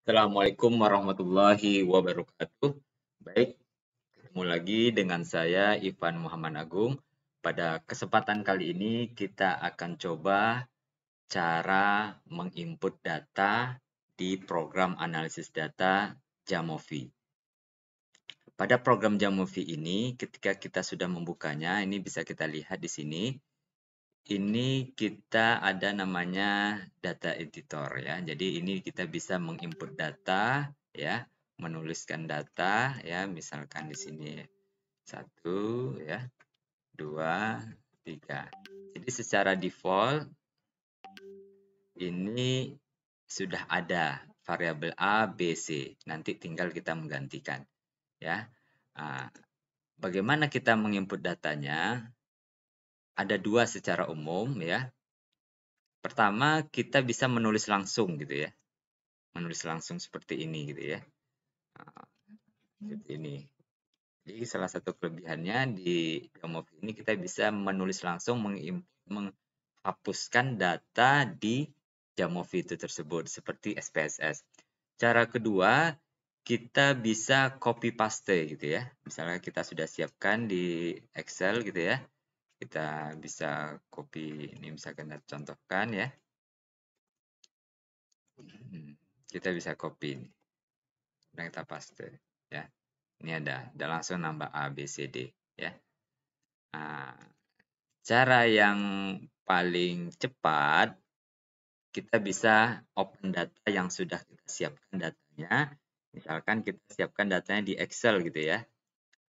Assalamualaikum warahmatullahi wabarakatuh. Baik, ketemu lagi dengan saya Ivan Muhammad Agung. Pada kesempatan kali ini kita akan coba cara menginput data di program analisis data Jamovi. Pada program Jamovi ini, ketika kita sudah membukanya, ini bisa kita lihat di sini. Ini kita ada namanya data editor ya. Jadi ini kita bisa menginput data ya, menuliskan data ya, misalkan di sini 1 ya, 2, 3. Jadi secara default ini sudah ada variabel A, B, C. Nanti tinggal kita menggantikan ya. Bagaimana kita menginput datanya? Ada dua secara umum ya. Pertama, kita bisa menulis langsung gitu ya. Menulis langsung seperti ini gitu ya. Seperti ini. Jadi salah satu kelebihannya di Jamovi ini kita bisa menulis langsung menghapuskan data di Jamovi itu tersebut seperti SPSS. Cara kedua, kita bisa copy paste gitu ya. Misalnya kita sudah siapkan di Excel gitu ya. Kita bisa copy, ini misalkan kita contohkan ya. Kita bisa copy ini. Dan kita paste ya. Ini ada langsung nambah A, B, C, D ya. Nah, cara yang paling cepat kita bisa open data yang sudah kita siapkan datanya. Misalkan kita siapkan datanya di Excel gitu ya.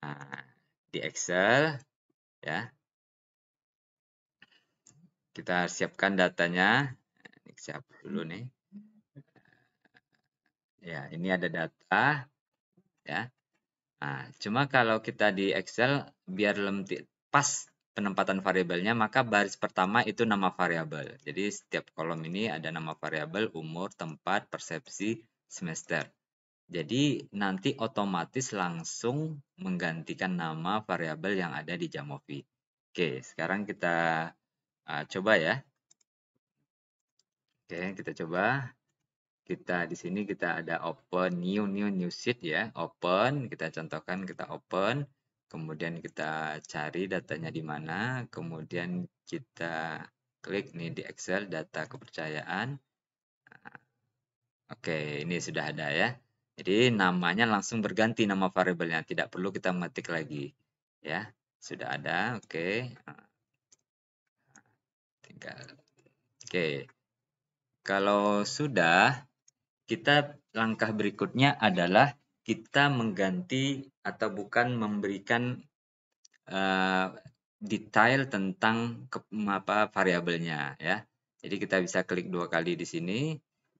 Nah, di Excel ya. Kita siapkan datanya. Siap dulu nih. Ya, ini ada data ya. Nah, cuma kalau kita di Excel biar pas penempatan variabelnya, maka baris pertama itu nama variabel. Jadi setiap kolom ini ada nama variabel, umur, tempat, persepsi, semester. Jadi nanti otomatis langsung menggantikan nama variabel yang ada di Jamovi. Oke, sekarang kita coba ya. Oke, kita coba. Kita di sini kita ada open new sheet ya. Open, kita contohkan kita open. Kemudian kita cari datanya di mana, kemudian kita klik nih di Excel data kepercayaan. Oke, ini sudah ada ya. Jadi namanya langsung berganti nama variabelnya, tidak perlu kita mengetik lagi. Ya, sudah ada. Oke. Tinggal. Oke. Kalau sudah, kita langkah berikutnya adalah kita mengganti atau bukan memberikan detail tentang variabelnya ya. Jadi kita bisa klik 2 kali di sini.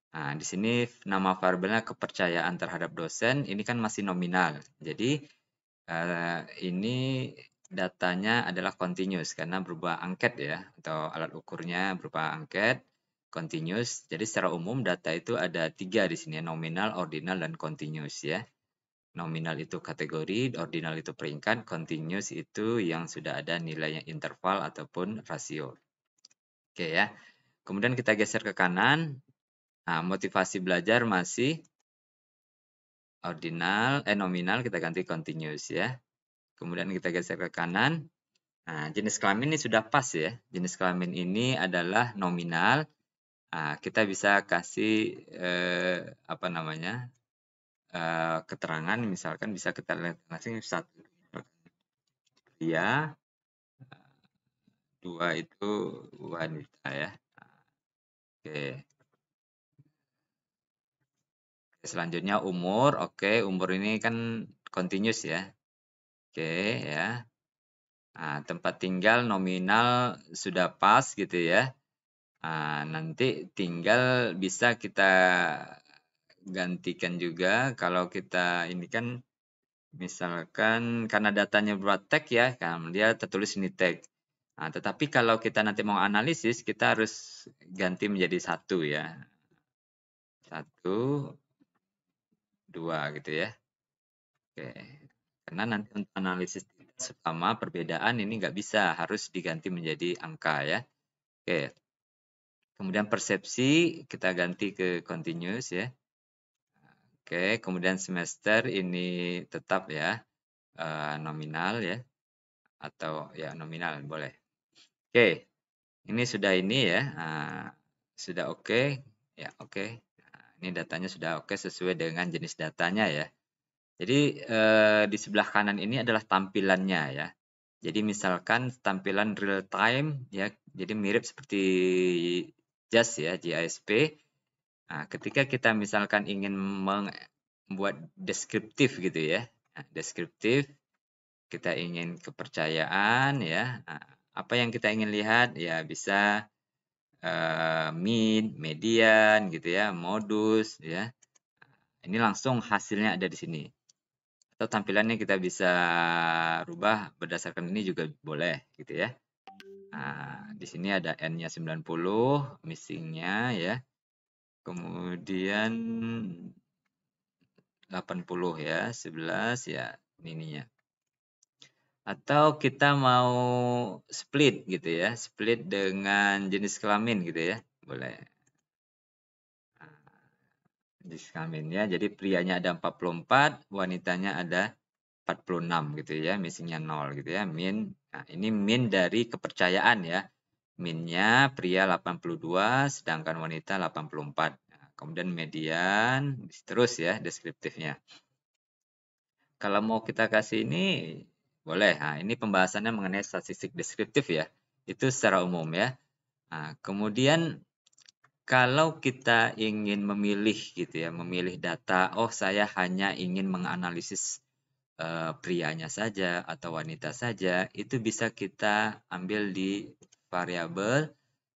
Nah, di sini nama variabelnya kepercayaan terhadap dosen, ini kan masih nominal. Jadi ini datanya adalah continuous karena berupa angket ya, atau alat ukurnya berupa angket, continuous. Jadi secara umum data itu ada 3 di sini, nominal, ordinal, dan continuous ya. Nominal itu kategori, ordinal itu peringkat, continuous itu yang sudah ada nilainya interval ataupun rasio. Oke ya. Kemudian kita geser ke kanan. Nah, motivasi belajar masih nominal, kita ganti continuous ya. Kemudian kita geser ke kanan. Nah, jenis kelamin ini sudah pas ya. Jenis kelamin ini adalah nominal. Nah, kita bisa kasih keterangan, misalkan bisa kita kasih 1 pria, 2 itu wanita ya. Oke. Selanjutnya umur. Oke, umur ini kan continuous ya. Oke ya. Nah, tempat tinggal nominal sudah pas gitu ya. Nah, nanti tinggal bisa kita gantikan juga kalau kita ini kan misalkan karena datanya buat tag ya, kan dia tertulis ini tag. Nah, tetapi kalau kita nanti mau analisis, kita harus ganti menjadi 1 ya. 1, 2 gitu ya. Oke. Karena nanti untuk analisis sama perbedaan ini nggak bisa, harus diganti menjadi angka ya. Oke. Kemudian persepsi kita ganti ke continuous ya. Oke, kemudian semester ini tetap ya nominal ya, atau ya nominal boleh. Oke, ini sudah ini ya, sudah oke, ya oke. Nah, ini datanya sudah oke sesuai dengan jenis datanya ya. Jadi di sebelah kanan ini adalah tampilannya ya. Jadi misalkan tampilan real time ya, jadi mirip seperti JAS ya, JASP. Nah, ketika kita misalkan ingin membuat deskriptif gitu ya, deskriptif, kita ingin kepercayaan ya, apa yang kita ingin lihat ya bisa mean, median gitu ya, modus ya. Ini langsung hasilnya ada di sini. Atau tampilannya kita bisa rubah berdasarkan ini juga boleh gitu ya. Nah, di sini ada N-nya 90, missing-nya ya. Kemudian 80 ya, 11 ya ininya. Atau kita mau split gitu ya, split dengan jenis kelamin gitu ya, boleh. Jenis kelamin ya, jadi prianya ada 44, wanitanya ada 46 gitu ya, missingnya 0 gitu ya, min. Nah, ini min dari kepercayaan ya. Minnya pria 82, sedangkan wanita 84. Nah, kemudian median, terus ya deskriptifnya. Kalau mau kita kasih ini, boleh. Nah, ini pembahasannya mengenai statistik deskriptif ya. Itu secara umum ya. Nah, kemudian kalau kita ingin memilih gitu ya, memilih data, oh saya hanya ingin menganalisis prianya saja atau wanita saja, itu bisa kita ambil di variabel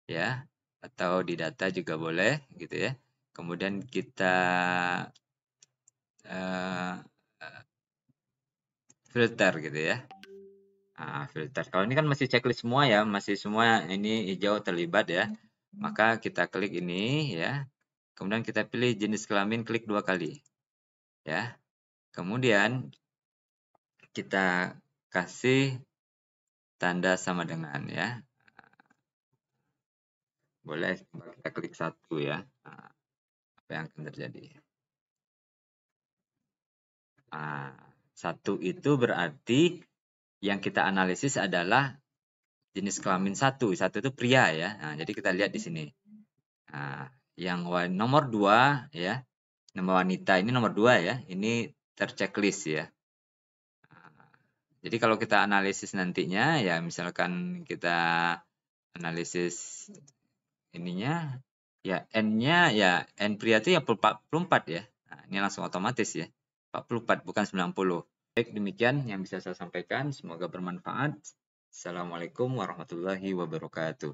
ya, atau di data juga boleh gitu ya. Kemudian kita filter gitu ya. Filter. Kalau ini kan masih checklist semua ya, masih semua ini hijau terlibat ya. Maka kita klik ini ya. Kemudian kita pilih jenis kelamin, klik 2 kali. Ya. Kemudian kita kasih tanda sama dengan ya. Boleh kita klik 1 ya. Apa yang akan terjadi? 1 itu berarti yang kita analisis adalah jenis kelamin 1. 1 itu pria ya. Nah, jadi kita lihat di sini. Nah, yang nomor 2 ya, nama wanita ini nomor 2 ya, ini terchecklist ya. Jadi kalau kita analisis nantinya ya misalkan kita analisis ininya ya N-nya ya N pria itu ya 44 ya. Nah, ini langsung otomatis ya. 44 bukan 90. Baik, demikian yang bisa saya sampaikan. Semoga bermanfaat. Assalamualaikum warahmatullahi wabarakatuh.